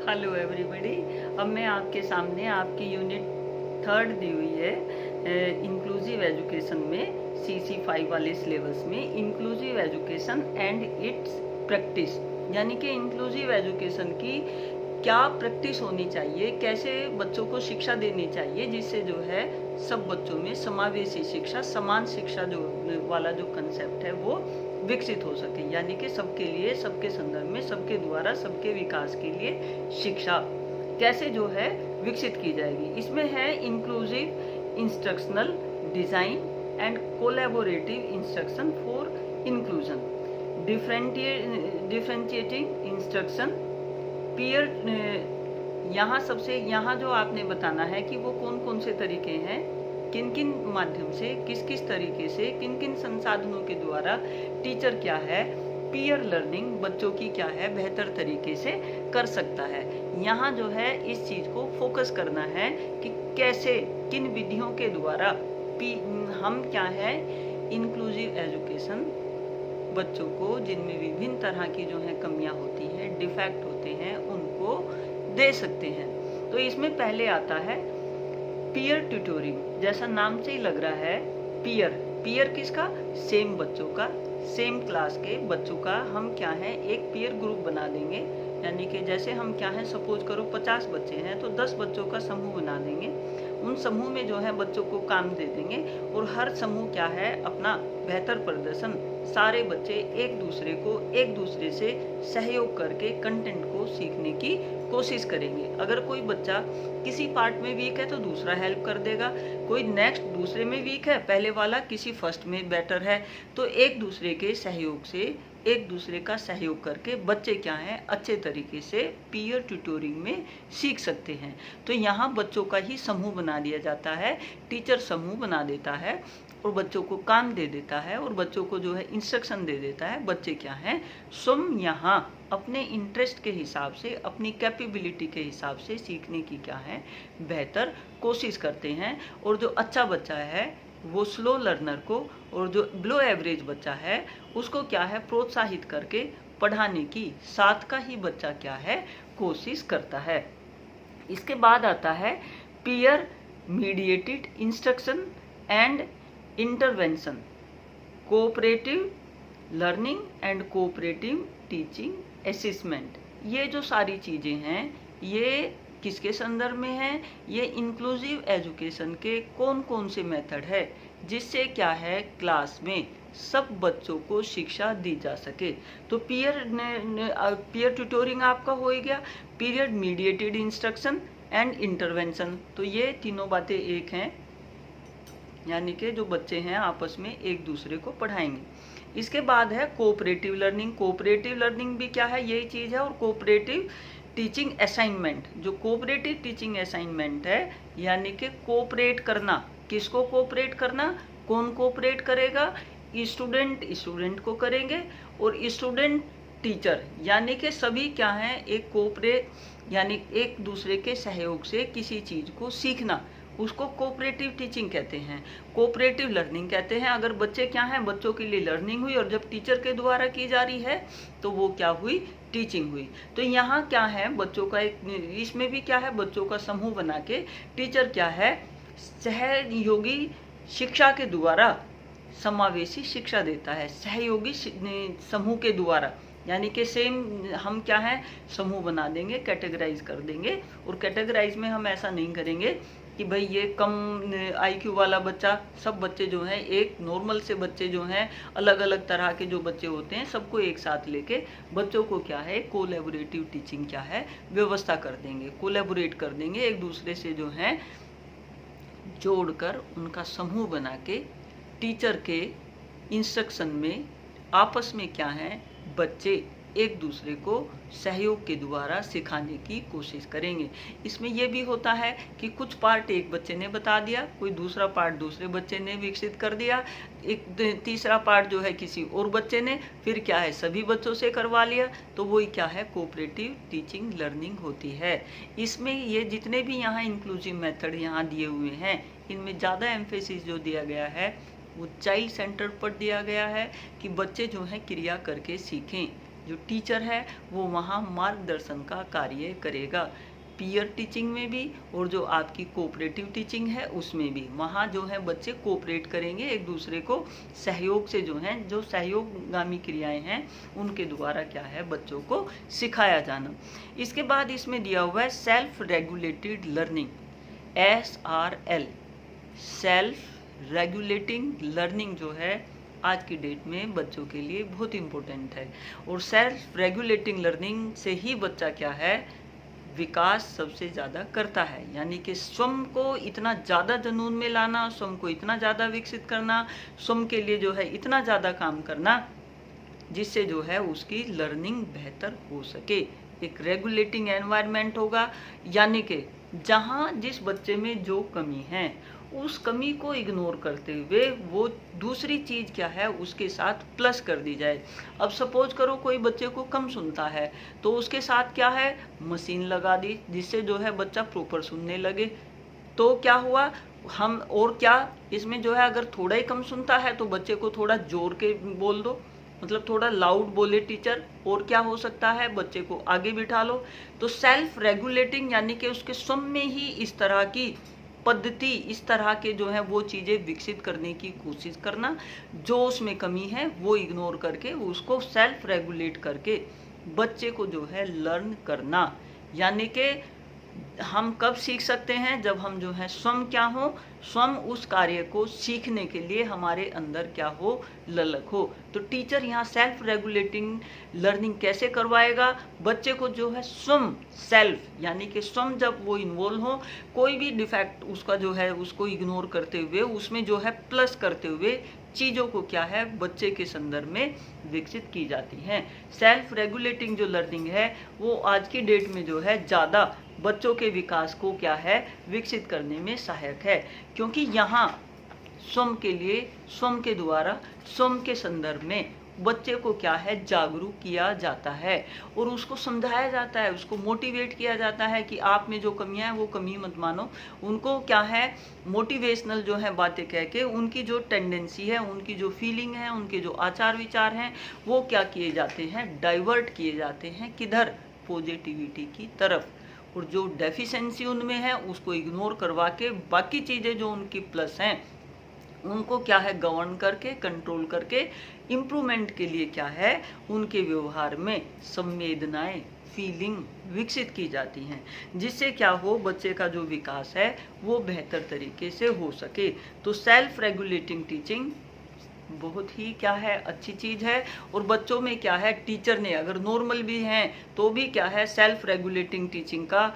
Hello everybody. अब मैं आपके सामने आपकी यूनिट 3 दी हुई है इंक्लूसिव एजुकेशन में CC5 वाले सिलेबस में inclusive education and it's practice, यानी कि इंक्लूसिव एजुकेशन की क्या प्रैक्टिस होनी चाहिए, कैसे बच्चों को शिक्षा देनी चाहिए जिससे जो है सब बच्चों में समावेशी शिक्षा, समान शिक्षा जो वाला जो कंसेप्ट है वो विकसित हो सके, यानी कि सबके लिए, सबके संदर्भ में, सबके द्वारा, सबके विकास के लिए शिक्षा कैसे जो है विकसित की जाएगी। इसमें है inclusive instructional design and collaborative instruction for inclusion, differentiating instruction, peer. यहाँ जो आपने बताना है कि वो कौन कौन से तरीके हैं, किन किन माध्यम से, किस किस तरीके से, किन किन संसाधनों के द्वारा टीचर क्या है पीयर लर्निंग बच्चों की क्या है बेहतर तरीके से कर सकता है। यहाँ जो है इस चीज को फोकस करना है कि कैसे, किन विधियों के द्वारा हम क्या है इंक्लूसिव एजुकेशन बच्चों को जिनमें विभिन्न तरह की जो है कमियां होती हैं, डिफेक्ट होते हैं, उनको दे सकते हैं। तो इसमें पहले आता है पीयर ट्यूटोरिंग। जैसा नाम से ही लग रहा है, पीयर किसका, सेम बच्चों का, सेम क्लास के बच्चों का हम क्या है एक पीयर ग्रुप बना देंगे। यानी कि जैसे हम क्या है सपोज करो 50 बच्चे हैं तो 10 बच्चों का समूह बना देंगे। उन समूह में जो है बच्चों को काम दे देंगे और हर समूह क्या है अपना बेहतर प्रदर्शन, सारे बच्चे एक दूसरे से सहयोग करके कंटेंट को सीखने की कोशिश करेंगे। अगर कोई बच्चा किसी पार्ट में वीक है तो दूसरा हेल्प कर देगा, कोई नेक्स्ट दूसरे में वीक है, पहले वाला किसी फर्स्ट में बेटर है, तो एक दूसरे के सहयोग से, एक दूसरे का सहयोग करके बच्चे क्या हैं अच्छे तरीके से पीयर ट्यूटोरिंग में सीख सकते हैं। तो यहाँ बच्चों का ही समूह बना दिया जाता है, टीचर समूह बना देता है और बच्चों को काम दे देता है और बच्चों को जो है इंस्ट्रक्शन दे देता है। बच्चे क्या हैं स्वयं यहाँ अपने इंटरेस्ट के हिसाब से, अपनी कैपेबिलिटी के हिसाब से सीखने की क्या है बेहतर कोशिश करते हैं। और जो अच्छा बच्चा है वो स्लो लर्नर को, और जो बिलो एवरेज बच्चा है उसको क्या है प्रोत्साहित करके पढ़ाने की साथ का ही बच्चा क्या है कोशिश करता है। इसके बाद आता है peer mediated instruction and intervention, cooperative learning and cooperative teaching assessment. ये जो सारी चीजें हैं ये किसके संदर्भ में है, ये इंक्लूसिव एजुकेशन के कौन कौन से मेथड है जिससे क्या है क्लास में सब बच्चों को शिक्षा दी जा सके। तो पीयर ट्यूटोरिंग आपका हो गया, period mediated instruction and intervention, तो ये तीनों बातें एक हैं, यानी कि जो बच्चे हैं आपस में एक दूसरे को पढ़ाएंगे। इसके बाद है कोऑपरेटिव लर्निंग। कोऑपरेटिव लर्निंग भी क्या है यही चीज है, और कोऑपरेटिव टीचिंग असाइनमेंट। जो कोऑपरेटिव टीचिंग असाइनमेंट है यानी कि कोऑपरेट करना, किसको कोऑपरेट करना, कौन कोऑपरेट करेगा, स्टूडेंट को करेंगे और स्टूडेंट टीचर, यानी कि सभी क्या है एक कोऑपरेट, यानी एक दूसरे के सहयोग से किसी चीज को सीखना, उसको कोऑपरेटिव टीचिंग कहते हैं, कोऑपरेटिव लर्निंग कहते हैं। अगर बच्चे क्या हैं बच्चों के लिए लर्निंग हुई और जब टीचर के द्वारा की जा रही है तो वो क्या हुई टीचिंग हुई। तो यहाँ क्या है बच्चों का एक, इसमें भी क्या है बच्चों का समूह बना के टीचर क्या है सहयोगी शिक्षा के द्वारा समावेशी शिक्षा देता है, सहयोगी समूह के द्वारा। यानी कि सेम हम क्या है समूह बना देंगे, कैटेगराइज कर देंगे, और कैटेगराइज में हम ऐसा नहीं करेंगे कि भाई ये कम IQ वाला बच्चा, सब बच्चे जो हैं एक नॉर्मल से बच्चे जो हैं अलग अलग तरह के जो बच्चे होते हैं सबको एक साथ लेके बच्चों को क्या है कोलैबोरेटिव टीचिंग क्या है व्यवस्था कर देंगे, कोलैबोरेट कर देंगे, एक दूसरे से जो है जोड़कर उनका समूह बना के टीचर के इंस्ट्रक्शन में आपस में क्या है बच्चे एक दूसरे को सहयोग के द्वारा सिखाने की कोशिश करेंगे। इसमें यह भी होता है कि कुछ पार्ट एक बच्चे ने बता दिया, कोई दूसरा पार्ट दूसरे बच्चे ने विकसित कर दिया, एक तीसरा पार्ट जो है किसी और बच्चे ने, फिर क्या है सभी बच्चों से करवा लिया, तो वही क्या है कोऑपरेटिव टीचिंग लर्निंग होती है। इसमें ये जितने भी यहाँ इंक्लूसिव मेथड यहाँ दिए हुए हैं इनमें ज़्यादा एम्फेसिस जो दिया गया है वो चाइल्ड सेंटर पर दिया गया है कि बच्चे जो हैं क्रिया करके सीखें, जो टीचर है वो वहाँ मार्गदर्शन का कार्य करेगा। पीयर टीचिंग में भी और जो आपकी कोऑपरेटिव टीचिंग है उसमें भी, वहाँ जो है बच्चे कोऑपरेट करेंगे एक दूसरे को सहयोग से, जो है जो सहयोगगामी क्रियाएं हैं उनके द्वारा क्या है बच्चों को सिखाया जाना। इसके बाद इसमें दिया हुआ है self regulated learning, SRL, self regulating learning जो है आज की डेट में बच्चों के लिए बहुत इम्पोर्टेंट है। और सेल्फ रेगुलेटिंग लर्निंग से ही बच्चा क्या है विकास सबसे ज़्यादा करता है, यानी कि स्वयं को इतना ज़्यादा जुनून में लाना, स्वयं को इतना ज़्यादा विकसित करना, स्वयं के लिए जो है इतना ज़्यादा काम करना जिससे जो है उसकी लर्निंग बेहतर हो सके। एक रेगुलेटिंग एनवायरनमेंट होगा, यानी कि जहाँ जिस बच्चे में जो कमी है उस कमी को इग्नोर करते हुए वो दूसरी चीज़ क्या है उसके साथ प्लस कर दी जाए। अब सपोज करो कोई बच्चे को कम सुनता है तो उसके साथ क्या है मशीन लगा दी जिससे जो है बच्चा प्रॉपर सुनने लगे। तो क्या हुआ हम, और क्या इसमें जो है अगर थोड़ा ही कम सुनता है तो बच्चे को थोड़ा जोर के बोल दो, मतलब थोड़ा लाउड बोले टीचर, और क्या हो सकता है बच्चे को आगे बिठा लो। तो सेल्फ रेगुलेटिंग यानी कि उसके स्वयं में ही इस तरह की पद्धति, इस तरह के जो है वो चीज़ें विकसित करने की कोशिश करना, जो उसमें कमी है वो इग्नोर करके उसको सेल्फ रेगुलेट करके बच्चे को जो है लर्न करना। यानी कि हम कब सीख सकते हैं जब हम जो है स्वयं क्या हो, स्वयं उस कार्य को सीखने के लिए हमारे अंदर क्या हो ललक हो। तो टीचर यहाँ सेल्फ रेगुलेटिंग लर्निंग कैसे करवाएगा बच्चे को, जो है स्वयं सेल्फ यानी कि स्वयं जब वो इन्वॉल्व हो, कोई भी डिफेक्ट उसका जो है उसको इग्नोर करते हुए उसमें जो है प्लस करते हुए चीज़ों को क्या है बच्चे के संदर्भ में विकसित की जाती हैं। सेल्फ रेगुलेटिंग जो लर्निंग है वो आज की डेट में जो है ज़्यादा बच्चों के विकास को क्या है विकसित करने में सहायक है, क्योंकि यहाँ स्वयं के लिए, स्वयं के द्वारा, स्वयं के संदर्भ में बच्चे को क्या है जागरूक किया जाता है और उसको समझाया जाता है, उसको मोटिवेट किया जाता है कि आप में जो कमियां हैं वो कमी मत मानो। उनको क्या है मोटिवेशनल जो है बातें कह के उनकी जो टेंडेंसी है, उनकी जो फीलिंग है, उनके जो आचार विचार हैं वो क्या किए जाते हैं डाइवर्ट किए जाते हैं, किधर पॉजिटिविटी की तरफ, और जो डेफिशिएंसी उनमें है उसको इग्नोर करवा के बाकी चीज़ें जो उनकी प्लस हैं उनको क्या है गवर्न करके, कंट्रोल करके इम्प्रूवमेंट के लिए क्या है उनके व्यवहार में संवेदनाएं, फीलिंग विकसित की जाती हैं, जिससे क्या हो बच्चे का जो विकास है वो बेहतर तरीके से हो सके। तो सेल्फ रेगुलेटिंग टीचिंग बहुत ही क्या है अच्छी चीज़ है, और बच्चों में क्या है टीचर ने अगर नॉर्मल भी हैं तो भी क्या है सेल्फ रेगुलेटिंग टीचिंग का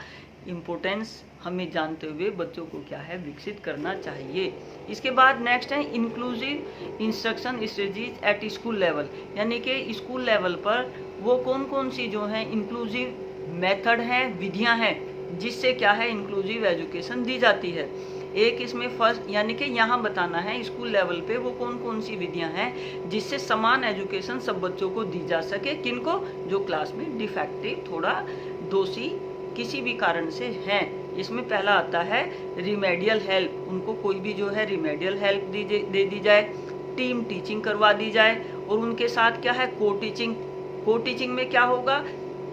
इम्पोर्टेंस हमें जानते हुए बच्चों को क्या है विकसित करना चाहिए। इसके बाद नेक्स्ट है inclusive instruction strategies at school level, यानी कि स्कूल लेवल पर वो कौन कौन सी जो है इंक्लूसिव मेथड हैं, विधियां हैं जिससे क्या है इंक्लूसिव एजुकेशन दी जाती है। एक इसमें फर्स्ट यानी कि यहाँ बताना है स्कूल लेवल पे वो कौन कौन सी विधियां हैं जिससे समान एजुकेशन सब बच्चों को दी जा सके। किनको, जो क्लास में डिफेक्टिव, थोड़ा दोषी किसी भी कारण से हैं। इसमें पहला आता है रिमेडियल हेल्प, उनको कोई भी जो है रिमेडियल हेल्प दे दी जाए, टीम टीचिंग करवा दी जाए, और उनके साथ क्या है को टीचिंग। को टीचिंग में क्या होगा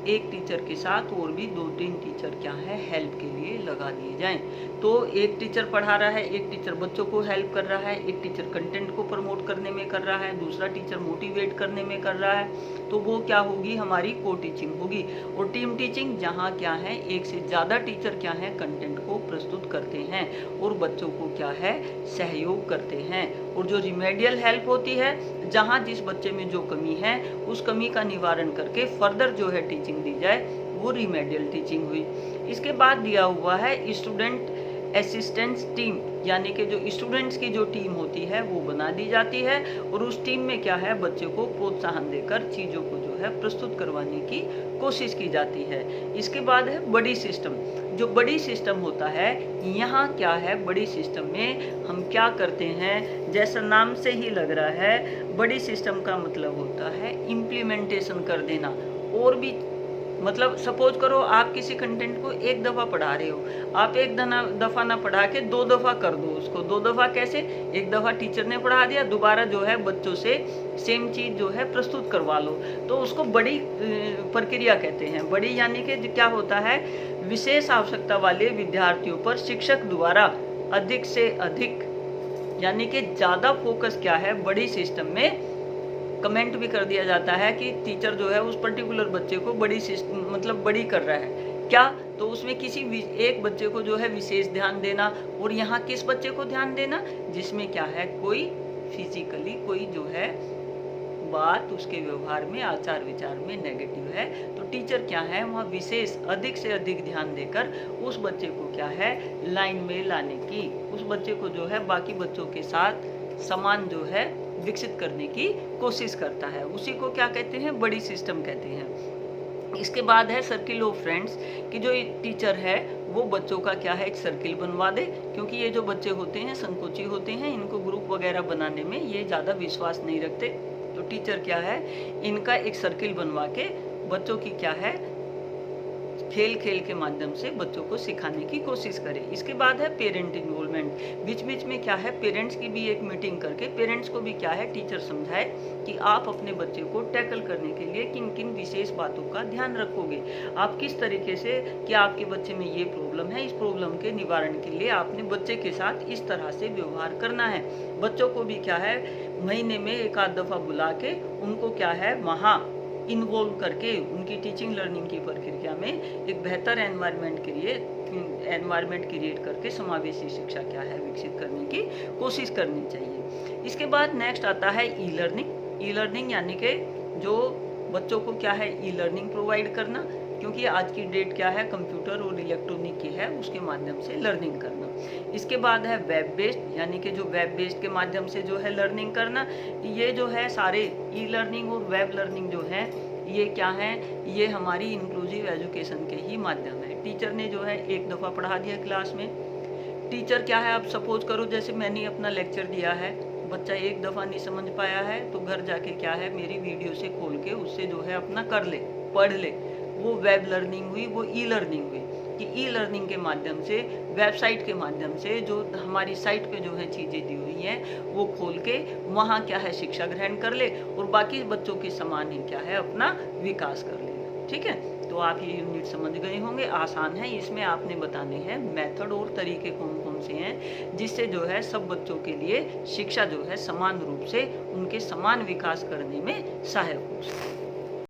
एक टीचर के साथ और भी 2-3 टीचर क्या है हेल्प के लिए लगा दिए जाएं। तो एक टीचर पढ़ा रहा है, एक टीचर बच्चों को हेल्प कर रहा है, एक टीचर कंटेंट को प्रमोट करने में कर रहा है, दूसरा टीचर मोटिवेट करने में कर रहा है, तो वो क्या होगी हमारी को टीचिंग होगी। और टीम टीचिंग जहाँ क्या है एक से ज़्यादा टीचर क्या है कंटेंट को प्रस्तुत करते हैं और बच्चों को क्या है सहयोग करते हैं। और जो रिमेडियल हेल्प होती है जहाँ जिस बच्चे में जो कमी है उस कमी का निवारण करके फर्दर जो है टीचिंग दी जाए, वो रिमेडियल टीचिंग हुई। इसके बाद दिया हुआ है स्टूडेंट असिस्टेंस टीम, यानी कि जो स्टूडेंट्स की जो टीम होती है वो बना दी जाती है और उस टीम में क्या है बच्चे को प्रोत्साहन देकर चीज़ों को जो है प्रस्तुत करवाने की कोशिश की जाती है। इसके बाद है बड़ी सिस्टम। जो बड़ी सिस्टम होता है यहाँ क्या है बड़ी सिस्टम में हम क्या करते हैं, जैसा नाम से ही लग रहा है बड़ी सिस्टम का मतलब होता है इम्प्लीमेंटेशन कर देना। और भी मतलब सपोज करो आप किसी कंटेंट को एक दफा पढ़ा रहे हो, आप एक दफा ना पढ़ा के 2 दफा कर दो उसको। 2 दफा कैसे? एक दफा टीचर ने पढ़ा दिया, दोबारा जो है बच्चों से सेम चीज जो है प्रस्तुत करवा लो, तो उसको बड़ी प्रक्रिया कहते हैं। बड़ी यानी कि क्या होता है, विशेष आवश्यकता वाले विद्यार्थियों पर शिक्षक द्वारा अधिक से अधिक यानी कि ज्यादा फोकस क्या है, बड़ी सिस्टम में कमेंट भी कर दिया जाता है कि टीचर जो है उस पर्टिकुलर बच्चे को बड़ी मतलब बड़ी कर रहा है क्या, तो उसमें किसी एक बच्चे को जो है विशेष ध्यान देना। और यहाँ किस बच्चे को ध्यान देना, जिसमें क्या है कोई फिजिकली कोई जो है बात उसके व्यवहार में आचार विचार में नेगेटिव है, तो टीचर क्या है वहाँ विशेष अधिक से अधिक ध्यान देकर उस बच्चे को क्या है लाइन में लाने की, उस बच्चे को जो है बाकी बच्चों के साथ समान जो है विकसित करने की कोशिश करता है। उसी को क्या कहते हैं, बड़ी सिस्टम कहते हैं। इसके बाद है सर्किल ऑफ फ्रेंड्स, कि जो टीचर है वो बच्चों का क्या है एक सर्किल बनवा दे, क्योंकि ये जो बच्चे होते हैं संकोची होते हैं, इनको ग्रुप वगैरह बनाने में ये ज़्यादा विश्वास नहीं रखते, तो टीचर क्या है इनका एक सर्किल बनवा के बच्चों की क्या है खेल खेल के माध्यम से बच्चों को सिखाने की कोशिश करें। इसके बाद है पेरेंट इन्वॉल्वमेंट, बीच बीच में क्या है पेरेंट्स की भी एक मीटिंग करके पेरेंट्स को भी क्या है टीचर समझाए कि आप अपने बच्चे को टैकल करने के लिए किन किन विशेष बातों का ध्यान रखोगे, आप किस तरीके से कि आपके बच्चे में ये प्रॉब्लम है, इस प्रॉब्लम के निवारण के लिए आपने बच्चे के साथ इस तरह से व्यवहार करना है। बच्चों को भी क्या है महीने में एक आध दफा बुला के उनको क्या है वहाँ इन्वॉल्व करके उनकी टीचिंग लर्निंग की प्रक्रिया में एक बेहतर एनवायरनमेंट क्रिएट करके समावेशी शिक्षा क्या है विकसित करने की कोशिश करनी चाहिए। इसके बाद नेक्स्ट आता है ई लर्निंग। ई लर्निंग यानी कि जो बच्चों को क्या है ई लर्निंग प्रोवाइड करना, क्योंकि आज की डेट क्या है कंप्यूटर और इलेक्ट्रॉनिक की है, उसके माध्यम से लर्निंग करना। इसके बाद है वेब बेस्ड, यानी कि जो वेब बेस्ड के माध्यम से जो है लर्निंग करना। ये जो है सारे ई लर्निंग और वेब लर्निंग जो है ये क्या है, ये हमारी इंक्लूसिव एजुकेशन के ही माध्यम है। टीचर ने जो है एक दफ़ा पढ़ा दिया क्लास में, टीचर क्या है अब सपोज करो जैसे मैंने अपना लेक्चर दिया है, बच्चा एक दफ़ा नहीं समझ पाया है तो घर जाके क्या है मेरी वीडियो से खोल के उससे जो है अपना कर ले, पढ़ ले। वो वेब लर्निंग हुई, वो ई लर्निंग हुई कि ई लर्निंग के माध्यम से वेबसाइट के माध्यम से जो हमारी साइट पे जो है चीज़ें दी हुई हैं वो खोल के वहाँ क्या है शिक्षा ग्रहण कर ले और बाकी बच्चों के समान ही क्या है अपना विकास कर ले। ठीक है, तो आप ये यूनिट समझ गए होंगे, आसान है। इसमें आपने बताने हैं मेथड और तरीके कौन कौन से हैं जिससे जो है सब बच्चों के लिए शिक्षा जो है समान रूप से उनके समान विकास करने में सहायक हो सके।